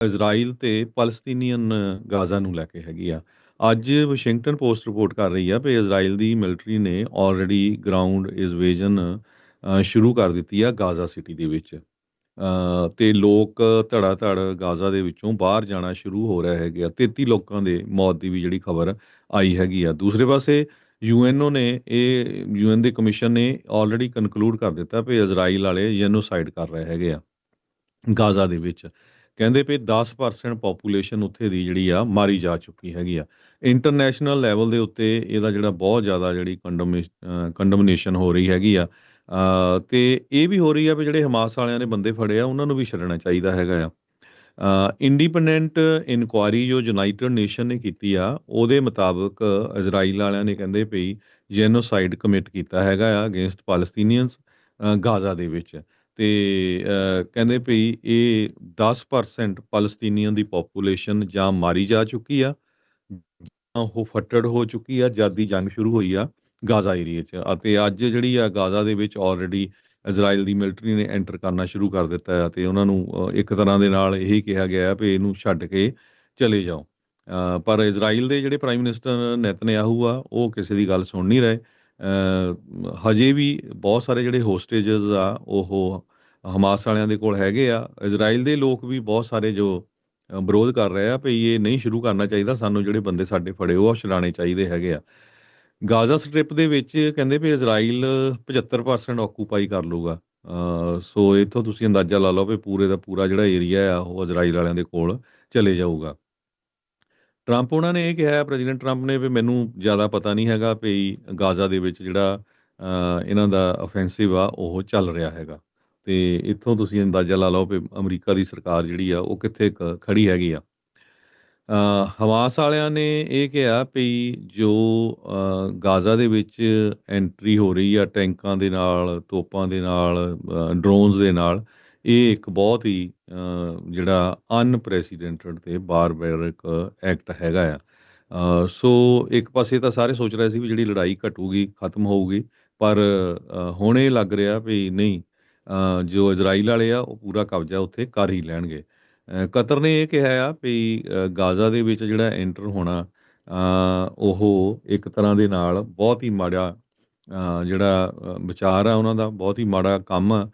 Israel ਤੇ ਪੈਲਸਤੀਨੀਅਨ Gaza ਨੂੰ ਲੈ ਕੇ ਹੈਗੀ ਆ। ਅੱਜ ਵਾਸ਼ਿੰਗਟਨ ਪੋਸਟ ਰਿਪੋਰਟ ਕਰ ਰਹੀ ਆ ਵੀ ਇਜ਼ਰਾਈਲ ਦੀ ਮਿਲਟਰੀ ਨੇ ਆਲਰੇਡੀ ਗਰਾਊਂਡ ਇਨਵੇਜ਼ਨ ਸ਼ੁਰੂ ਕਰ ਦਿੱਤੀ ਆ ਗਾਜ਼ਾ ਸਿਟੀ ਦੇ ਵਿੱਚ। ਤੇ ਲੋਕ ਧੜਾ ਧੜ ਗਾਜ਼ਾ ਦੇ ਵਿੱਚੋਂ ਬਾਹਰ ਜਾਣਾ ਸ਼ੁਰੂ ਹੋ ਰਿਹਾ ਹੈਗੇ ਆ। 33 ਲੋਕਾਂ ਦੇ ਮੌਤ ਦੀ ਵੀ ਜਿਹੜੀ ਖਬਰ ਆਈ ਹੈਗੀ ਆ। ਦੂਸਰੇ ਪਾਸੇ ਯੂਐਨ ਦੇ ਕਮਿਸ਼ਨ ਨੇ ਆਲਰੇਡੀ ਕਨਕਲੂਡ ਕਰ ਦਿੱਤਾ ਵੀ ਇਜ਼ਰਾਈਲ ਵਾਲੇ ਜੈਨੋਸਾਈਡ ਕਰ ਰਹੇ ਹੈਗੇ ਆ ਗਾਜ਼ਾ ਦੇ ਵਿੱਚ। ਕਹਿੰਦੇ ਵੀ 10% ਪਾਪੂਲੇਸ਼ਨ ਉੱਥੇ ਦੀ ਜਿਹੜੀ ਆ ਮਾਰੀ ਜਾ ਚੁੱਕੀ ਹੈਗੀ ਆ। ਇੰਟਰਨੈਸ਼ਨਲ ਲੈਵਲ ਦੇ ਉੱਤੇ ਇਹਦਾ ਜਿਹੜਾ ਬਹੁਤ ਜ਼ਿਆਦਾ ਜਿਹੜੀ ਕੰਡਮਨੇਸ਼ਨ ਹੋ ਰਹੀ ਹੈਗੀ ਆ। ਤੇ ਇਹ ਵੀ ਹੋ ਰਹੀ ਆ ਵੀ ਜਿਹੜੇ ਹਮਾਸ ਵਾਲਿਆਂ ਨੇ ਬੰਦੇ ਫੜੇ ਆ ਉਹਨਾਂ ਨੂੰ ਵੀ ਛੱਡਣਾ ਚਾਹੀਦਾ ਹੈਗਾ ਆ। ਇੰਡੀਪੈਂਡੈਂਟ ਇਨਕੁਆਇਰੀ ਜੋ ਯੂਨਾਈਟਿਡ ਨੇਸ਼ਨ ਨੇ ਕੀਤੀ ਆ ਉਹਦੇ ਮੁਤਾਬਕ ਇਜ਼ਰਾਈਲ ਵਾਲਿਆਂ ਨੇ ਕਹਿੰਦੇ ਵੀ ਜੈਨੋਸਾਈਡ ਕਮਿਟ ਕੀਤਾ ਹੈਗਾ ਆ ਅਗੇਂਸਟ ਪਾਲਸਤੀਨੀਅਨਸ ਗਾਜ਼ਾ ਦੇ ਵਿੱਚ। ਤੇ ਕਹਿੰਦੇ ਵੀ ਇਹ 10% ਪਲਸਤੀਨੀਅਨ ਦੀ ਪਾਪੂਲੇਸ਼ਨ ਜਾਂ ਮਾਰੀ ਜਾ ਚੁੱਕੀ ਆ ਜਾਂ ਉਹ ਫੱਟੜ ਹੋ ਚੁੱਕੀ ਆ ਜਦ ਦੀ ਜੰਗ ਸ਼ੁਰੂ ਹੋਈ ਆ ਗਾਜ਼ਾ ਏਰੀਏ 'ਚ। ਅਤੇ ਅੱਜ ਜਿਹੜੀ ਆ ਗਾਜ਼ਾ ਦੇ ਵਿੱਚ ਆਲਰੇਡੀ ਇਜ਼ਰਾਈਲ ਦੀ ਮਿਲਟਰੀ ਨੇ ਐਂਟਰ ਕਰਨਾ ਸ਼ੁਰੂ ਕਰ ਦਿੱਤਾ ਆ ਅਤੇ ਉਹਨਾਂ ਨੂੰ ਇੱਕ ਤਰ੍ਹਾਂ ਦੇ ਨਾਲ ਇਹੀ ਕਿਹਾ ਗਿਆ ਵੀ ਇਹਨੂੰ ਛੱਡ ਕੇ ਚਲੇ ਜਾਓ। ਪਰ ਇਜ਼ਰਾਈਲ ਦੇ ਜਿਹੜੇ ਪ੍ਰਾਈਮ ਮਿਨਿਸਟਰ ਨੈਤਨਯਾਹੂ ਆ ਉਹ ਕਿਸੇ ਦੀ ਗੱਲ ਸੁਣ ਨਹੀਂ ਰਹੇ। ਹਜੇ ਵੀ ਬਹੁਤ ਸਾਰੇ ਜਿਹੜੇ ਹੋਸਟੇਜਸ ਆ ਉਹ ਹਮਾਸ ਵਾਲਿਆਂ ਦੇ ਕੋਲ ਹੈਗੇ ਆ। ਇਜ਼ਰਾਈਲ ਦੇ ਲੋਕ ਵੀ ਬਹੁਤ ਸਾਰੇ ਜੋ ਵਿਰੋਧ ਕਰ ਰਹੇ ਆ ਵੀ ਇਹ ਨਹੀਂ ਸ਼ੁਰੂ ਕਰਨਾ ਚਾਹੀਦਾ, ਸਾਨੂੰ ਜਿਹੜੇ ਬੰਦੇ ਸਾਡੇ ਫੜੇ ਉਹ ਛੁਡਾਉਣੇ ਚਾਹੀਦੇ ਹੈਗੇ ਆ। ਗਾਜ਼ਾ ਸਟ੍ਰਿਪ ਦੇ ਵਿੱਚ ਕਹਿੰਦੇ ਵੀ ਇਜ਼ਰਾਈਲ 75% ਆਕੂਪਾਈ ਕਰ ਲੂਗਾ। ਸੋ ਇੱਥੋਂ ਤੁਸੀਂ ਅੰਦਾਜ਼ਾ ਲਾ ਲਓ ਵੀ ਪੂਰੇ ਦਾ ਪੂਰਾ ਜਿਹੜਾ ਏਰੀਆ ਆ ਉਹ ਇਜ਼ਰਾਈਲ ਵਾਲਿਆਂ ਦੇ ਕੋਲ ਚਲੇ ਜਾਊਗਾ। ਟਰੰਪ ਉਹਨਾਂ ਨੇ ਇਹ ਕਿਹਾ, ਪ੍ਰੈਜ਼ੀਡੈਂਟ ਟਰੰਪ ਨੇ, ਵੀ ਮੈਨੂੰ ਜ਼ਿਆਦਾ ਪਤਾ ਨਹੀਂ ਹੈਗਾ ਵੀ ਗਾਜ਼ਾ ਦੇ ਵਿੱਚ ਜਿਹੜਾ ਇਹਨਾਂ ਦਾ ਅਫੈਂਸਿਵ ਆ ਉਹ ਚੱਲ ਰਿਹਾ ਹੈਗਾ। ਤੇ ਇੱਥੋਂ ਤੁਸੀਂ ਅੰਦਾਜ਼ਾ ਲਾ ਲਓ ਵੀ ਅਮਰੀਕਾ ਦੀ ਸਰਕਾਰ ਜਿਹੜੀ ਆ ਉਹ ਕਿੱਥੇ ਖੜੀ ਹੈਗੀ ਆ। ਹਮਾਸ ਵਾਲਿਆਂ ਨੇ ਇਹ ਕਿਹਾ ਵੀ ਜੋ ਗਾਜ਼ਾ ਦੇ ਵਿੱਚ ਐਂਟਰੀ ਹੋ ਰਹੀ ਆ ਟੈਂਕਾਂ ਦੇ ਨਾਲ, ਤੋਪਾਂ ਦੇ ਨਾਲ, ਡਰੋਨਸ ਦੇ ਨਾਲ, ਇਹ ਇੱਕ ਬਹੁਤ ਹੀ ਜਿਹੜਾ ਅਨਪ੍ਰੈਸੀਡੈਂਟਡ ਤੇ ਬਾਰਬੈਰਿਕ ਐਕਟ ਹੈਗਾ ਆ। ਸੋ ਇੱਕ ਪਾਸੇ ਤਾਂ ਸਾਰੇ ਸੋਚ ਰਹੇ ਸੀ ਵੀ ਜਿਹੜੀ ਲੜਾਈ ਘਟੂਗੀ, ਖਤਮ ਹੋਊਗੀ, ਪਰ ਹੁਣ ਇਹ ਲੱਗ ਰਿਹਾ ਵੀ ਨਹੀਂ, ਜੋ ਇਜ਼ਰਾਈਲ ਵਾਲੇ ਆ ਉਹ ਪੂਰਾ ਕਬਜ਼ਾ ਉੱਥੇ ਕਰ ਹੀ ਲੈਣਗੇ। ਕਤਰ ਨੇ ਇਹ ਕਿਹਾ ਆ ਵੀ ਗਾਜ਼ਾ ਦੇ ਵਿੱਚ ਜਿਹੜਾ ਐਂਟਰ ਹੋਣਾ ਉਹ ਇੱਕ ਤਰ੍ਹਾਂ ਦੇ ਨਾਲ ਬਹੁਤ ਹੀ ਮਾੜਾ ਜਿਹੜਾ ਵਿਚਾਰ ਆ ਉਹਨਾਂ ਦਾ, ਬਹੁਤ ਹੀ ਮਾੜਾ ਕੰਮ ਆ।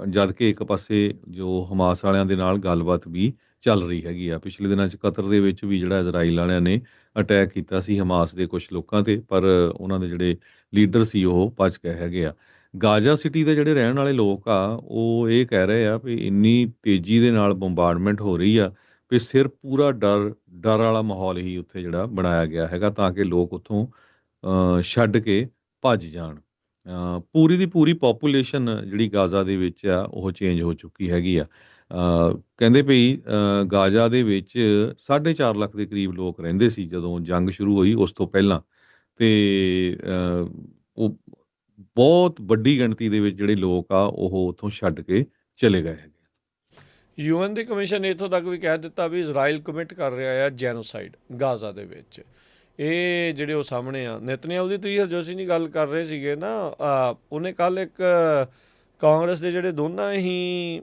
ਜਦ ਕਿ ਇੱਕ ਪਾਸੇ ਜੋ ਹਮਾਸ ਵਾਲਿਆਂ ਦੇ ਨਾਲ ਗੱਲਬਾਤ ਵੀ ਚੱਲ ਰਹੀ ਹੈਗੀ ਆ। ਪਿਛਲੇ ਦਿਨਾਂ 'ਚ ਕਤਰ ਦੇ ਵਿੱਚ ਵੀ ਜਿਹੜਾ ਇਜ਼ਰਾਈਲ ਵਾਲਿਆਂ ਨੇ ਅਟੈਕ ਕੀਤਾ ਸੀ ਹਮਾਸ ਦੇ ਕੁਛ ਲੋਕਾਂ 'ਤੇ, ਪਰ ਉਹਨਾਂ ਦੇ ਜਿਹੜੇ ਲੀਡਰ ਸੀ ਉਹ ਬਚ ਗਏ ਹੈਗੇ ਆ। ਗਾਜ਼ਾ ਸਿਟੀ ਦੇ ਜਿਹੜੇ ਰਹਿਣ ਵਾਲੇ ਲੋਕ ਆ ਉਹ ਇਹ ਕਹਿ ਰਹੇ ਆ ਵੀ ਇੰਨੀ ਤੇਜ਼ੀ ਦੇ ਨਾਲ ਬੰਬਾਰਡਮੈਂਟ ਹੋ ਰਹੀ ਆ ਵੀ ਸਿਰ ਪੂਰਾ ਡਰ ਵਾਲਾ ਮਾਹੌਲ ਹੀ ਉੱਥੇ ਜਿਹੜਾ ਬਣਾਇਆ ਗਿਆ ਹੈਗਾ ਤਾਂ ਕਿ ਲੋਕ ਉੱਥੋਂ ਛੱਡ ਕੇ ਭੱਜ ਜਾਣ। ਪੂਰੀ ਦੀ ਪੂਰੀ ਪਾਪੂਲੇਸ਼ਨ ਜਿਹੜੀ ਗਾਜ਼ਾ ਦੇ ਵਿੱਚ ਆ ਉਹ ਚੇਂਜ ਹੋ ਚੁੱਕੀ ਹੈਗੀ ਆ। ਕਹਿੰਦੇ ਵੀ ਗਾਜ਼ਾ ਦੇ ਵਿੱਚ 4.5 ਲੱਖ ਦੇ ਕਰੀਬ ਲੋਕ ਰਹਿੰਦੇ ਸੀ ਜਦੋਂ ਜੰਗ ਸ਼ੁਰੂ ਹੋਈ ਉਸ ਤੋਂ ਪਹਿਲਾਂ। ਤੇ ਉਹ ਬਹੁਤ ਵੱਡੀ ਗਿਣਤੀ ਦੇ ਵਿੱਚ ਜਿਹੜੇ ਲੋਕ ਆ ਉਹ ਉੱਥੋਂ ਛੱਡ ਕੇ ਚਲੇ ਗਏ ਹੈਗੇ। ਯੂਐਨ ਦੇ ਕਮਿਸ਼ਨ ਨੇ ਇੱਥੋਂ ਤੱਕ ਵੀ ਕਹਿ ਦਿੱਤਾ ਵੀ ਇਜ਼ਰਾਈਲ ਕਮਿਟ ਕਰ ਰਿਹਾ ਆ ਜੈਨੋਸਾਈਡ ਗਾਜ਼ਾ ਦੇ ਵਿੱਚ। ਇਹ ਜਿਹੜੇ ਉਹ ਸਾਹਮਣੇ ਆ ਨੇਤਨਯਾਹੂ ਦੀ, ਤੁਸੀਂ ਹਰਜੋਤ ਦੀ ਗੱਲ ਕਰ ਰਹੇ ਸੀਗੇ ਨਾ, ਉਹਨੇ ਕੱਲ੍ਹ ਇੱਕ ਕਾਂਗਰਸ ਦੇ ਜਿਹੜੇ ਦੋਨਾਂ ਹੀ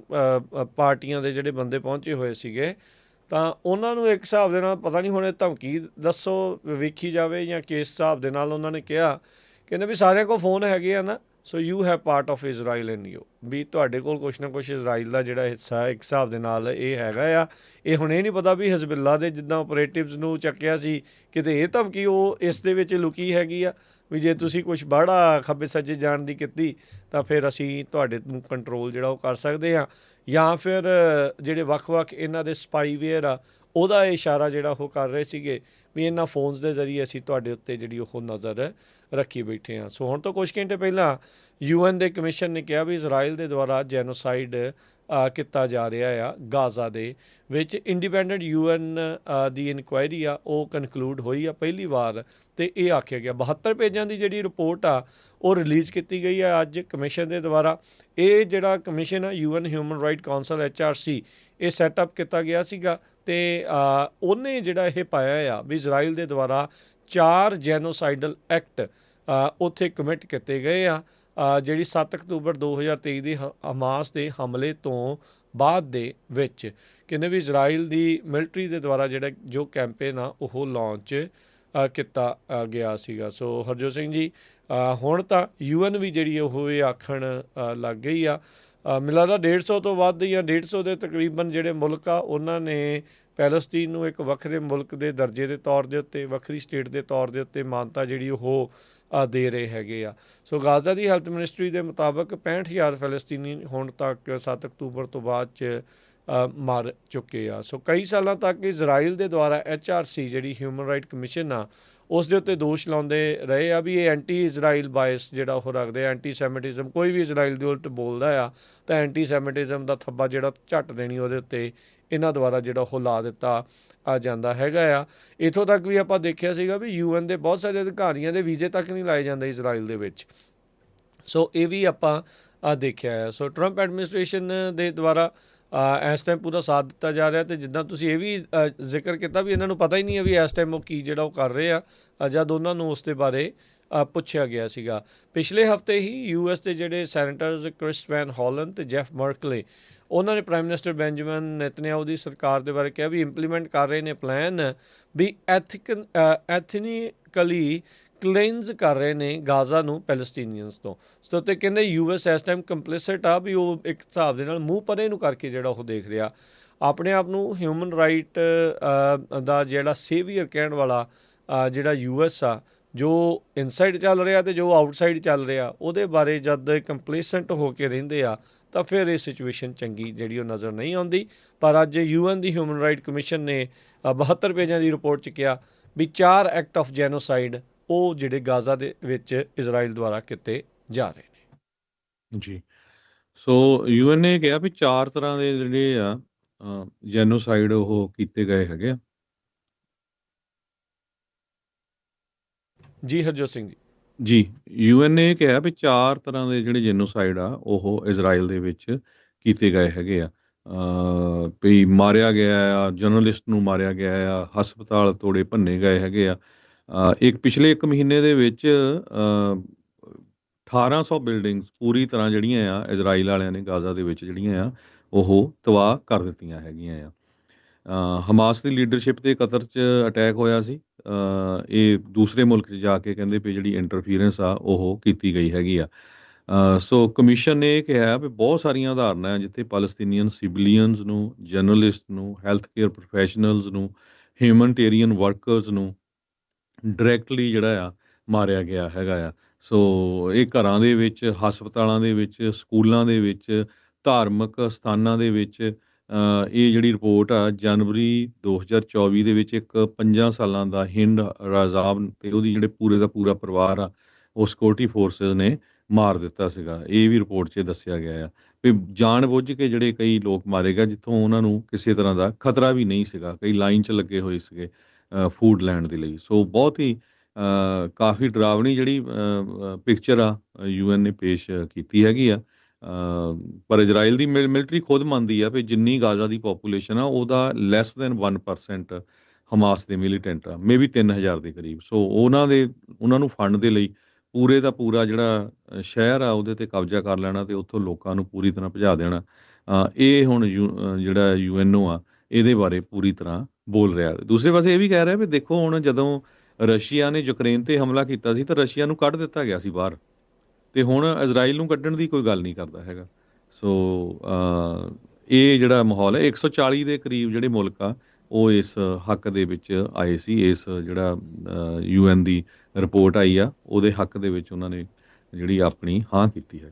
ਪਾਰਟੀਆਂ ਦੇ ਜਿਹੜੇ ਬੰਦੇ ਪਹੁੰਚੇ ਹੋਏ ਸੀਗੇ ਤਾਂ ਉਹਨਾਂ ਨੂੰ ਇੱਕ ਹਿਸਾਬ ਦੇ ਨਾਲ ਪਤਾ ਨਹੀਂ ਹੁਣ ਧਮਕੀ ਦੱਸੋ ਵੇਖੀ ਜਾਵੇ ਜਾਂ ਕਿਸ ਹਿਸਾਬ ਦੇ ਨਾਲ ਉਹਨਾਂ ਨੇ ਕਿਹਾ, ਕਹਿੰਦੇ ਵੀ ਸਾਰਿਆਂ ਕੋਲ ਫੋਨ ਹੈਗੇ ਆ ਨਾ, so you have part of Israel in you, ਵੀ ਤੁਹਾਡੇ ਕੋਲ ਕੁਛ ਨਾ ਕੁਛ ਇਜ਼ਰਾਈਲ ਦਾ ਜਿਹੜਾ ਹਿੱਸਾ ਹੈ ਇੱਕ ਹਿਸਾਬ ਦੇ ਨਾਲ ਇਹ ਹੈਗਾ ਆ। ਇਹ ਹੁਣ ਇਹ ਨਹੀਂ ਪਤਾ ਵੀ ਹਿਜ਼ਬੁੱਲਾ ਦੇ ਜਿੱਦਾਂ ਆਪਰੇਟਿਵਸ ਨੂੰ ਚੱਕਿਆ ਸੀ ਕਿਤੇ ਇਹ ਧਮਕੀ ਉਹ ਇਸ ਦੇ ਵਿੱਚ ਲੁਕੀ ਹੈਗੀ ਆ ਵੀ ਜੇ ਤੁਸੀਂ ਕੁਛ ਬਾਹੜਾ ਖੱਬੇ ਸੱਜੇ ਜਾਣ ਦੀ ਕੀਤੀ ਤਾਂ ਫਿਰ ਅਸੀਂ ਤੁਹਾਡੇ ਨੂੰ ਕੰਟਰੋਲ ਜਿਹੜਾ ਉਹ ਕਰ ਸਕਦੇ ਹਾਂ, ਜਾਂ ਫਿਰ ਜਿਹੜੇ ਵੱਖ-ਵੱਖ ਇਹਨਾਂ ਦੇ ਸਪਾਈਵੇਅਰ ਆ ਉਹਦਾ ਇਸ਼ਾਰਾ ਜਿਹੜਾ ਉਹ ਕਰ ਰਹੇ ਸੀਗੇ ਵੀ ਇਹਨਾਂ ਫੋਨਸ ਦੇ ਜ਼ਰੀਏ ਅਸੀਂ ਤੁਹਾਡੇ ਉੱਤੇ ਜਿਹੜੀ ਉਹ ਨਜ਼ਰ ਰੱਖੀ ਬੈਠੇ ਹਾਂ। ਸੋ ਹੁਣ ਤੋਂ ਕੁਛ ਘੰਟੇ ਪਹਿਲਾਂ ਯੂਐਨ ਦੇ ਕਮਿਸ਼ਨ ਨੇ ਕਿਹਾ ਵੀ ਇਜ਼ਰਾਈਲ ਦੇ ਦੁਆਰਾ ਜੈਨੋਸਾਈਡ ਕੀਤਾ ਜਾ ਰਿਹਾ ਆ ਗਾਜ਼ਾ ਦੇ ਵਿੱਚ। ਇੰਡੀਪੈਂਡੈਂਟ ਯੂਐਨ ਦੀ ਇਨਕੁਆਇਰੀ ਆ ਉਹ ਕਨਕਲੂਡ ਹੋਈ ਆ ਪਹਿਲੀ ਵਾਰ, ਅਤੇ ਇਹ ਆਖਿਆ ਗਿਆ 72 ਪੇਜਾਂ ਦੀ ਜਿਹੜੀ ਰਿਪੋਰਟ ਆ ਉਹ ਰਿਲੀਜ਼ ਕੀਤੀ ਗਈ ਆ ਅੱਜ ਕਮਿਸ਼ਨ ਦੇ ਦੁਆਰਾ। ਇਹ ਜਿਹੜਾ ਕਮਿਸ਼ਨ ਆ UN human right council HRC ਇਹ ਸੈਟਅਪ ਕੀਤਾ ਗਿਆ ਸੀਗਾ ਅਤੇ ਉਹਨੇ ਜਿਹੜਾ ਇਹ ਪਾਇਆ ਆ ਵੀ ਇਜ਼ਰਾਈਲ ਦੇ ਦੁਆਰਾ 4 ਜੈਨੋਸਾਈਡਲ ਐਕਟ ਉੱਥੇ ਕਮਿਟ ਕੀਤੇ ਗਏ ਆ ਜਿਹੜੀ 7 ਅਕਤੂਬਰ 2023 ਦੇ ਹਮਾਸ ਦੇ ਹਮਲੇ ਤੋਂ ਬਾਅਦ ਦੇ ਵਿੱਚ। ਕਹਿੰਦੇ ਵੀ ਇਜ਼ਰਾਈਲ ਦੀ ਮਿਲਟਰੀ ਦੇ ਦੁਆਰਾ ਜਿਹੜਾ ਜੋ ਕੈਂਪੇਨ ਆ ਉਹ ਲਾਂਚ ਕੀਤਾ ਗਿਆ ਸੀਗਾ। ਸੋ ਹਰਜੋਤ ਸਿੰਘ ਜੀ, ਹੁਣ ਤਾਂ UN ਵੀ ਜਿਹੜੀ ਉਹ ਇਹ ਆਖਣ ਲੱਗ ਗਈ ਆ, ਮੈਨੂੰ ਲੱਗਦਾ 150 ਤੋਂ ਵੱਧ ਜਾਂ 150 ਦੇ ਤਕਰੀਬਨ ਜਿਹੜੇ ਮੁਲਕ ਆ ਉਹਨਾਂ ਨੇ ਪੈਲਸਤੀਨ ਨੂੰ ਇੱਕ ਵੱਖਰੇ ਮੁਲਕ ਦੇ ਦਰਜੇ ਦੇ ਤੌਰ ਦੇ ਉੱਤੇ, ਵੱਖਰੀ ਸਟੇਟ ਦੇ ਤੌਰ ਦੇ ਉੱਤੇ ਮਾਨਤਾ ਜਿਹੜੀ ਉਹ ਦੇ ਰਹੇ ਹੈਗੇ ਆ। ਸੋ ਗਾਜ਼ਾ ਦੀ ਹੈਲਥ ਮਿਨਿਸਟਰੀ ਦੇ ਮੁਤਾਬਕ 65,000 ਫਲਸਤੀਨੀ ਹੁਣ ਤੱਕ 7 ਅਕਤੂਬਰ ਤੋਂ ਬਾਅਦ 'ਚ ਮਰ ਚੁੱਕੇ ਆ। ਸੋ ਕਈ ਸਾਲਾਂ ਤੱਕ ਇਜ਼ਰਾਈਲ ਦੇ ਦੁਆਰਾ HRC ਜਿਹੜੀ ਹਿਊਮਨ ਰਾਈਟ ਕਮਿਸ਼ਨ ਆ ਉਸ ਦੇ ਉੱਤੇ ਦੋਸ਼ ਲਾਉਂਦੇ ਰਹੇ ਆ ਵੀ ਇਹ ਐਂਟੀ ਇਜ਼ਰਾਈਲ ਬਾਇਸ ਜਿਹੜਾ ਉਹ ਰੱਖਦੇ ਆ, ਐਂਟੀ ਸੈਮਿਟਿਜ਼ਮ, ਕੋਈ ਵੀ ਇਜ਼ਰਾਈਲ ਦੇ ਉਲਟ ਬੋਲਦਾ ਆ ਤਾਂ ਐਂਟੀ ਸੈਮਿਟਿਜ਼ਮ ਦਾ ਥੱਬਾ ਜਿਹੜਾ ਝੱਟ ਦੇਣੀ ਉਹਦੇ ਉੱਤੇ ਇਹਨਾਂ ਦੁਆਰਾ ਜਿਹੜਾ ਉਹ ਲਾ ਦਿੱਤਾ ਆ ਜਾਂਦਾ ਹੈਗਾ ਆ। ਇੱਥੋਂ ਤੱਕ ਵੀ ਆਪਾਂ ਦੇਖਿਆ ਸੀਗਾ ਵੀ UN ਦੇ ਬਹੁਤ ਸਾਰੇ ਅਧਿਕਾਰੀਆਂ ਦੇ ਵੀਜ਼ੇ ਤੱਕ ਨਹੀਂ ਲਾਏ ਜਾਂਦੇ ਇਜ਼ਰਾਈਲ ਦੇ ਵਿੱਚ। ਸੋ ਇਹ ਵੀ ਆਪਾਂ ਦੇਖਿਆ ਆ। ਸੋ ਟਰੰਪ ਐਡਮਿਨਿਸਟ੍ਰੇਸ਼ਨ ਦੇ ਦੁਆਰਾ ਇਸ ਟਾਈਮ ਪੂਰਾ ਸਾਥ ਦਿੱਤਾ ਜਾ ਰਿਹਾ, ਅਤੇ ਜਿੱਦਾਂ ਤੁਸੀਂ ਇਹ ਵੀ ਜ਼ਿਕਰ ਕੀਤਾ ਵੀ ਇਹਨਾਂ ਨੂੰ ਪਤਾ ਹੀ ਨਹੀਂ ਹੈ ਵੀ ਇਸ ਟਾਈਮ ਉਹ ਕੀ ਜਿਹੜਾ ਉਹ ਕਰ ਰਹੇ ਆ, ਜਦ ਉਹਨਾਂ ਨੂੰ ਉਸ ਦੇ ਬਾਰੇ ਪੁੱਛਿਆ ਗਿਆ ਸੀਗਾ। ਪਿਛਲੇ ਹਫ਼ਤੇ ਹੀ US ਦੇ ਜਿਹੜੇ ਸੈਨੇਟਰਸ ਕ੍ਰਿਸ ਵੈਨ ਹੋਲਨ ਅਤੇ ਜੈਫ ਮਰਕਲੇ, ਉਹਨਾਂ ਨੇ ਪ੍ਰਾਈਮ ਮਿਨਿਸਟਰ ਬੈਂਜਾਮਿਨ ਨੇਤਨਯਾਹੂ ਦੀ ਸਰਕਾਰ ਦੇ ਬਾਰੇ ਕਿਹਾ ਵੀ ਇੰਪਲੀਮੈਂਟ ਕਰ ਰਹੇ ਨੇ ਪਲਾਨ ਵੀ ਐਥਨੀਕਲੀ ਕਲੈਂਜ਼ ਕਰ ਰਹੇ ਨੇ ਗਾਜ਼ਾ ਨੂੰ ਪੈਲਸਟੀਨੀਅਨਸ ਤੋਂ। ਸੋ ਤੇ ਕਹਿੰਦੇ US ਇਸ ਟਾਈਮ ਕੰਪਲਿਸਿਟ ਆ, ਵੀ ਉਹ ਇੱਕ ਹਿਸਾਬ ਦੇ ਨਾਲ ਮੂੰਹ ਪਰੇ ਨੂੰ ਕਰਕੇ ਜਿਹੜਾ ਉਹ ਦੇਖ ਰਿਹਾ ਆਪਣੇ ਆਪ ਨੂੰ ਹਿਊਮਨ ਰਾਈਟ ਦਾ ਜਿਹੜਾ ਸੇਵੀਅਰ ਕਹਿਣ ਵਾਲਾ ਜਿਹੜਾ US ਆ, ਜੋ ਇਨਸਾਈਡ ਚੱਲ ਰਿਹਾ ਅਤੇ ਜੋ ਆਊਟਸਾਈਡ ਚੱਲ ਰਿਹਾ, ਉਹਦੇ ਬਾਰੇ ਜਦ ਕੰਪਲੇਸੈਂਟ ਹੋ ਕੇ ਰਹਿੰਦੇ ਆ ਤਾਂ ਫਿਰ ਇਹ ਸਿਚੁਏਸ਼ਨ ਚੰਗੀ ਜਿਹੜੀ ਉਹ ਨਜ਼ਰ ਨਹੀਂ ਆਉਂਦੀ। ਪਰ ਅੱਜ UN ਦੀ ਹਿਊਮਨ ਰਾਈਟ ਕਮਿਸ਼ਨ ਨੇ 72 ਪੇਜਾਂ ਦੀ ਰਿਪੋਰਟ 'ਚ ਕਿਹਾ ਵੀ 4 ਐਕਟ ਆਫ ਜੈਨੋਸਾਈਡ ਉਹ ਜਿਹੜੇ ਗਾਜ਼ਾ ਦੇ ਵਿੱਚ ਇਜ਼ਰਾਈਲ ਦੁਆਰਾ ਕੀਤੇ ਜਾ ਰਹੇ ਨੇ। ਜੀ, ਸੋ UN ਨੇ ਕਿਹਾ ਵੀ 4 ਤਰ੍ਹਾਂ ਦੇ ਜਿਹੜੇ ਆ ਜੈਨੋਸਾਈਡ ਉਹ ਕੀਤੇ ਗਏ ਹੈਗੇ ਆ। ਜੀ ਹਰਜੋਤ ਸਿੰਘ ਜੀ। ਜੀ, UN ਨੇ ਇਹ ਕਿਹਾ ਵੀ 4 ਤਰ੍ਹਾਂ ਦੇ ਜਿਹੜੇ ਜੈਨੋਸਾਈਡ ਆ ਉਹ ਇਜ਼ਰਾਈਲ ਦੇ ਵਿੱਚ ਕੀਤੇ ਗਏ ਹੈਗੇ ਆ। ਵੀ ਮਾਰਿਆ ਗਿਆ ਆ, ਜਰਨਲਿਸਟ ਨੂੰ ਮਾਰਿਆ ਗਿਆ ਆ, ਹਸਪਤਾਲ ਤੋੜੇ ਭੰਨੇ ਗਏ ਹੈਗੇ ਆ। ਪਿਛਲੇ 1 ਮਹੀਨੇ ਦੇ ਵਿੱਚ 1800 ਬਿਲਡਿੰਗਸ ਪੂਰੀ ਤਰ੍ਹਾਂ ਜਿਹੜੀਆਂ ਆ ਇਜ਼ਰਾਈਲ ਵਾਲਿਆਂ ਨੇ ਗਾਜ਼ਾ ਦੇ ਵਿੱਚ ਜਿਹੜੀਆਂ ਆ ਉਹ ਤਬਾਹ ਕਰ ਦਿੱਤੀਆਂ ਹੈਗੀਆਂ ਆ। ਹਮਾਸ ਦੀ ਲੀਡਰਸ਼ਿਪ 'ਤੇ ਕਤਰ 'ਚ ਅਟੈਕ ਹੋਇਆ ਸੀ। ਇਹ ਦੂਸਰੇ ਮੁਲਕ 'ਚ ਜਾ ਕੇ ਕਹਿੰਦੇ ਵੀ ਜਿਹੜੀ ਇੰਟਰਫੀਰੈਂਸ ਆ ਉਹ ਕੀਤੀ ਗਈ ਹੈਗੀ ਆ। ਸੋ ਕਮਿਸ਼ਨ ਨੇ ਇਹ ਕਿਹਾ ਵੀ ਬਹੁਤ ਸਾਰੀਆਂ ਉਦਾਹਰਨਾਂ ਆ ਜਿੱਥੇ ਪੈਲਸਤੀਨੀਅਨ ਸਿਵਿਲੀਅਨਸ ਨੂੰ, ਜਰਨਲਿਸਟ ਨੂੰ, ਹੈਲਥ ਕੇਅਰ ਪ੍ਰੋਫੈਸ਼ਨਲਸ ਨੂੰ, ਹਿਊਮਨਟੇਰੀਅਨ ਵਰਕਰਸ ਨੂੰ ਡਾਇਰੈਕਟਲੀ ਜਿਹੜਾ ਆ ਮਾਰਿਆ ਗਿਆ ਹੈਗਾ ਆ। ਸੋ ਇਹ ਘਰਾਂ ਦੇ ਵਿੱਚ, ਹਸਪਤਾਲਾਂ ਦੇ ਵਿੱਚ, ਸਕੂਲਾਂ ਦੇ ਵਿੱਚ, ਧਾਰਮਿਕ ਸਥਾਨਾਂ ਦੇ ਵਿੱਚ। ਇਹ ਜਿਹੜੀ ਰਿਪੋਰਟ ਆ ਜਨਵਰੀ 2024 ਦੇ ਵਿੱਚ ਇੱਕ 5 ਸਾਲਾਂ ਦਾ ਹਿੰਦ ਰਾਜ਼ਾਬ ਤੇ ਉਹਦੀ ਜਿਹੜੇ ਪੂਰੇ ਦਾ ਪੂਰਾ ਪਰਿਵਾਰ ਆ ਉਹ ਸਿਕਿਉਰਿਟੀ ਫੋਰਸਿਸ ਨੇ ਮਾਰ ਦਿੱਤਾ ਸੀਗਾ। ਇਹ ਵੀ ਰਿਪੋਰਟ 'ਚ ਦੱਸਿਆ ਗਿਆ ਆ ਵੀ ਜਾਣ ਬੁੱਝ ਕੇ ਜਿਹੜੇ ਕਈ ਲੋਕ ਮਾਰੇ ਗਏ ਜਿੱਥੋਂ ਉਹਨਾਂ ਨੂੰ ਕਿਸੇ ਤਰ੍ਹਾਂ ਦਾ ਖਤਰਾ ਵੀ ਨਹੀਂ ਸੀਗਾ। ਕਈ ਲਾਈਨ 'ਚ ਲੱਗੇ ਹੋਏ ਸੀਗੇ ਫੂਡ ਲੈਣ ਦੇ ਲਈ। ਸੋ ਬਹੁਤ ਹੀ ਕਾਫੀ ਡਰਾਵਣੀ ਜਿਹੜੀ ਪਿਕਚਰ ਆ UN ਨੇ ਪੇਸ਼ ਕੀਤੀ ਹੈਗੀ ਆ। ਪਰ ਇਜ਼ਰਾਈਲ ਦੀ ਮਿਲਟਰੀ ਖੁਦ ਮੰਨਦੀ ਆ ਵੀ ਜਿੰਨੀ ਗਾਜ਼ਾ ਦੀ ਪੋਪੂਲੇਸ਼ਨ ਆ ਉਹਦਾ ਲੈਸ ਦੈਨ 1% ਹਮਾਸ ਦੇ ਮਿਲੀਟੈਂਟ ਆ, ਮੇਬੀ 3000 ਦੇ ਕਰੀਬ। ਸੋ ਉਹਨਾਂ ਨੂੰ ਫੰਡ ਦੇ ਲਈ ਪੂਰੇ ਦਾ ਪੂਰਾ ਜਿਹੜਾ ਸ਼ਹਿਰ ਆ ਉਹਦੇ 'ਤੇ ਕਬਜ਼ਾ ਕਰ ਲੈਣਾ ਅਤੇ ਉੱਥੋਂ ਲੋਕਾਂ ਨੂੰ ਪੂਰੀ ਤਰ੍ਹਾਂ ਭਜਾ ਦੇਣਾ। ਇਹ ਹੁਣ ਜਿਹੜਾ UNO ਆ ਇਹਦੇ ਬਾਰੇ ਪੂਰੀ ਤਰ੍ਹਾਂ ਬੋਲ ਰਿਹਾ। ਦੂਸਰੇ ਪਾਸੇ ਇਹ ਵੀ ਕਹਿ ਰਿਹਾ ਵੀ ਦੇਖੋ ਹੁਣ ਜਦੋਂ ਰਸ਼ੀਆ ਨੇ ਯੂਕਰੇਨ 'ਤੇ ਹਮਲਾ ਕੀਤਾ ਸੀ ਤਾਂ ਰਸ਼ੀਆ ਨੂੰ ਕੱਢ ਦਿੱਤਾ ਗਿਆ ਸੀ ਬਾਹਰ, ਅਤੇ ਹੁਣ ਇਜ਼ਰਾਈਲ ਨੂੰ ਕੱਢਣ ਦੀ ਕੋਈ ਗੱਲ ਨਹੀਂ ਕਰਦਾ ਹੈਗਾ। ਸੋ ਇਹ ਜਿਹੜਾ ਮਾਹੌਲ ਹੈ 140 ਦੇ ਕਰੀਬ ਜਿਹੜੇ ਮੁਲਕ ਆ ਉਹ ਇਸ ਹੱਕ ਦੇ ਵਿੱਚ ਆਏ ਸੀ। ਇਸ ਜਿਹੜਾ UN ਦੀ ਰਿਪੋਰਟ ਆਈ ਆ ਉਹਦੇ ਹੱਕ ਦੇ ਵਿੱਚ ਉਹਨਾਂ ਨੇ ਜਿਹੜੀ ਆਪਣੀ ਹਾਂ ਕੀਤੀ ਹੈ।